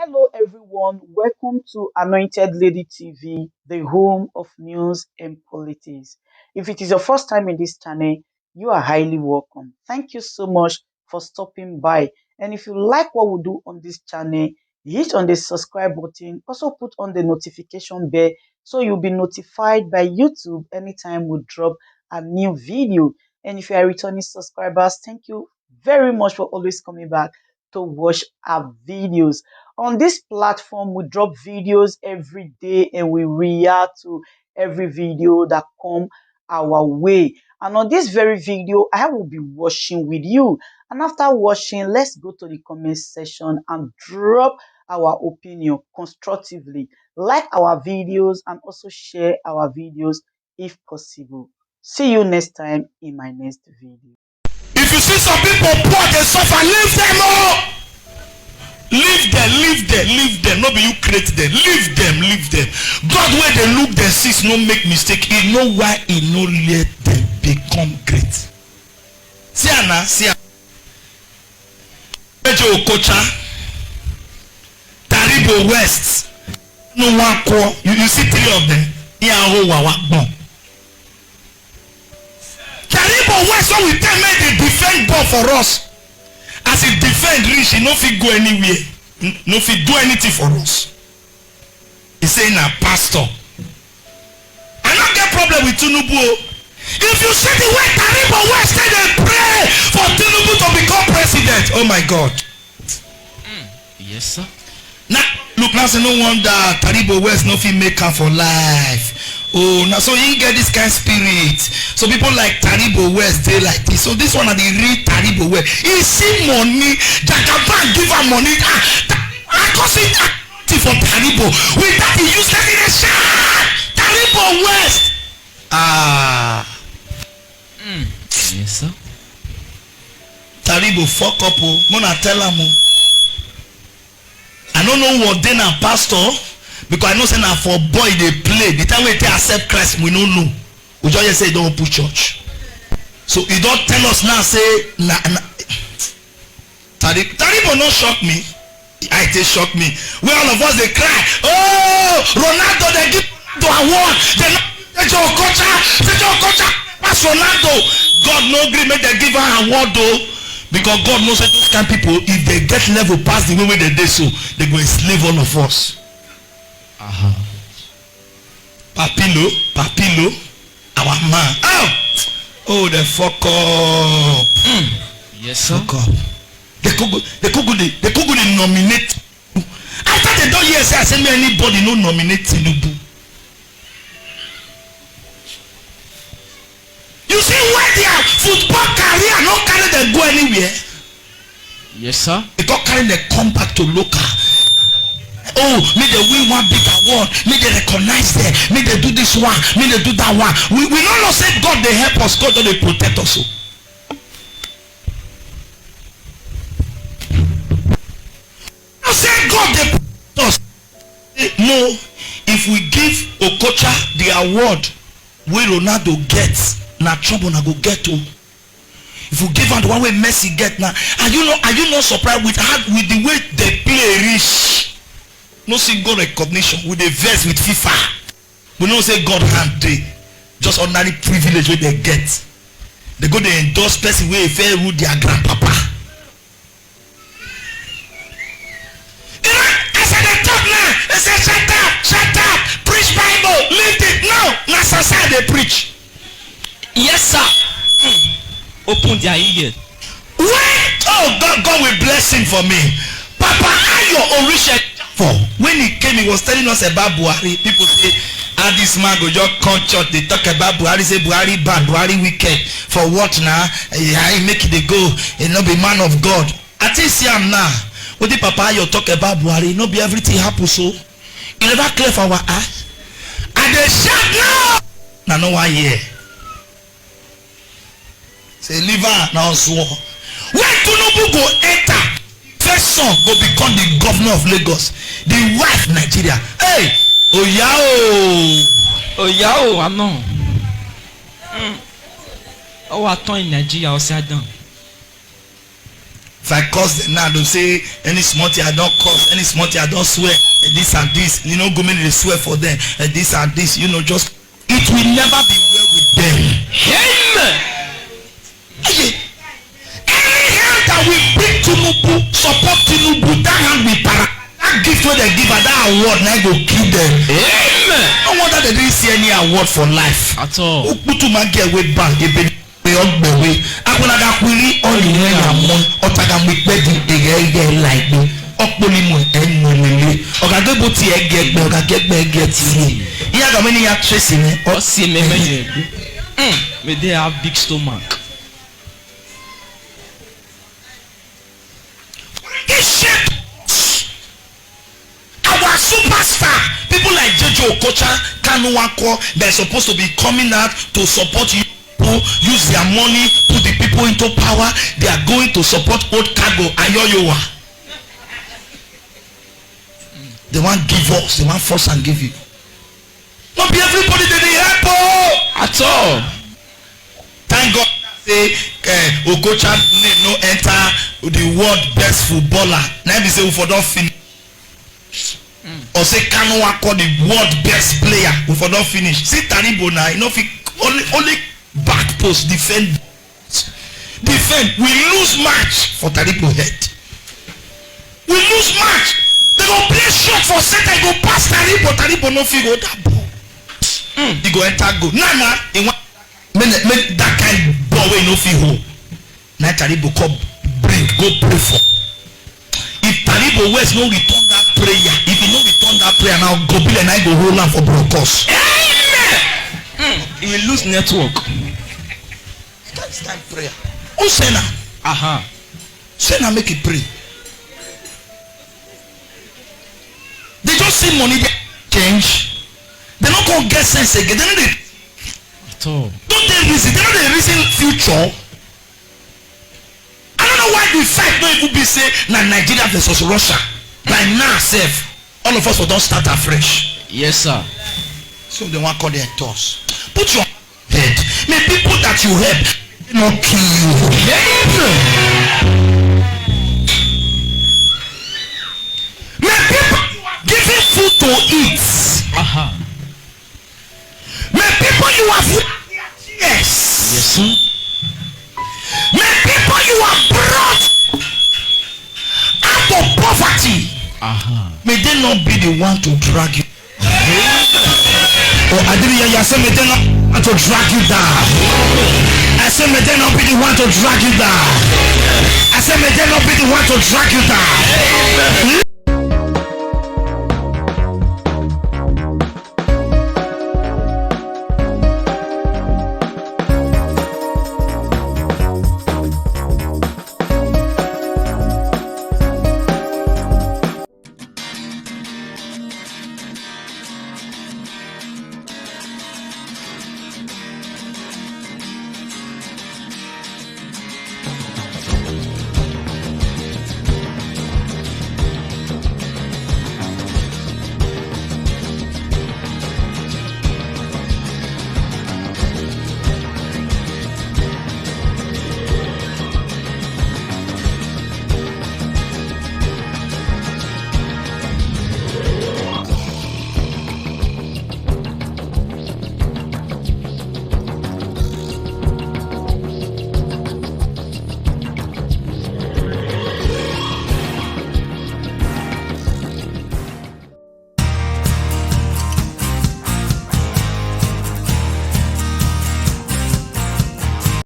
Hello, everyone. Welcome to Anointed Lady TV, the home of news and politics. If it is your first time in this channel, you are highly welcome. Thank you so much for stopping by. And if you like what we do on this channel, hit on the subscribe button. Also put on the notification bell so you'll be notified by YouTube anytime we drop a new video. And if you are returning subscribers, thank you very much for always coming back to watch our videos. On this platform, we drop videos every day and we react to every video that come our way. And on this very video, I will be watching with you. And after watching, let's go to the comment section and drop our opinion constructively. Like our videos and also share our videos if possible. See you next time in my next video. If you see some people poor, they suffer, leave them all. Leave them. No be you create them. Leave them. God, where they look, they see, no make mistake. He know why he no let them become great. See Anna, see Anna. Okocha, Taribo West, no one call. You see three of them. Taribo West, so we tell me they defend God for us. As he defend rich, he no fit go anywhere. No fit do anything for us. He saying a pastor. I don't get problem with Tinubu. If you see the way Taribo West say they pray for Tinubu to become president, oh my God. Yes, sir. Now look, now say no wonder Taribo West no fit make am for life. Oh, now so he get this kind of spirit. So people like Taribo West, they like this. So this one are the real Taribo West. He see money, Jagaban give her money. I cause it for Taribo. With that he use that in a shot. Taribo West. Yes, sir. Taribo fuck up. Mona tell him. I don't know what then a pastor. Because I know say now for boy they play. The time we take accept Christ, we don't know. We just say don't put church. So he don't tell us now say Taribo no shock me. I take shock me. Where all of us they cry. Oh, Ronaldo they give Ronaldo award. They not your coach. Pass Ronaldo. God no agree make they give her award though. Because God knows that those kind of people, if they get level past the way they do so, they go enslave all of us. Papilo, our man. Oh, they fuck up. Yes, sir. Fuck up. They could go nominate. After they don't hear say I say me anybody no nominate Tinubu. You see why their football career no carry them go anywhere? Yes, sir. They don't carry them come back to local. Oh, may they win one big award, may they recognize them, may they do this one, may they do that one. We don't know say God they help us, God they protect us. I say God they protect us. No, if we give Okocha the award where Ronaldo gets, now trouble na go get to. If we give her the one way Messi get now, are you not surprised with the way they play rich? No see God recognition with the verse with FIFA. We don't say God hand they just ordinary privilege where they get. They go to endorse person where they fair rule their grandpapa. You know, I said they talk now. They say shut up, preach Bible, leave it. No, not society they preach. Yes, sir. Open their ears. Wait! Oh God will bless him for me. Papa, how your original for? When he came, he was telling us about Buhari. People say, this man go just come church. They talk about Buhari. Say Buhari bad, Buhari wicked. For what now? I make it they go. He not be man of God. I think see him now. What the Papa you talk about Buhari? Not be everything happen so. You never clear for our eyes. And they shout now. Now no one here. Say liver now swore. When Tinubu go enter, first son go become the governor of Lagos, the wife Nigeria. Hey, Oyao, I know. Oh, I thought in Nigeria, I was down. If I curse them now, they'll say any small thing I don't curse, any small thing I don't swear, this and this. You know, go many they swear for them, this and this. You know, just it will never be well with them. Amen. Any hand that will bring Tinubu, support Tinubu, that hand will para. That gift where they give her that award, now go kill them. Amen. No wonder they didn't see any award for life At all. Ukutu man get way back. They be ogbewe. Akunaga kwiri only amon. Otaga mipedi ege like me. Okpoli mo enulele. Ogage boti egegbe, ogage egeti. Iya ga many ya trace me. O see me me. May they have big stomach. This shit. Our superstar. People like Jejo Okocha, Kanu Wako, they're supposed to be coming out to support you. Use their money, put the people into power. They are going to support old cargo and yoyowa. They want give us, they want force and give you. Not be everybody that they help At all. Thank God say Okocha no enter the world best footballer. Now they say for don't finish. Or say Kanu Wako the world best player. We for don't finish. See Taribo now, you know only back post defend. We lose match for Taribo head. We lose match. They go play shot for center. They go pass Taribo. Taribo no fit go that ball. He go enter go. Nana in one make that kind ball wey no fit hold. Now Taribo come bring go pray for. If Taribo West no return that prayer, if he no return that prayer now go be and I go hold am for broadcast. He will lose network. That's time prayer. Who say na? Say na make it pray. They just see money they change. They don't come get sense again. They don't At all. Don't they reason? They don't they reason future. I don't know why the fight no even be say na Nigeria versus Russia. Like now self, all of us will don't start afresh. Yes, sir. So they want to call their toss. Put your head. May people that you help not kill you. May people you are giving food to eat. May people you have yes. Yes, sir. May people you have brought out of poverty. May they not be the one to drag you. Oh, I didn't hear you. I said, may they not want to drag you down. I said, may they not be the one to drag you down. I said, may they not be the one to drag you down.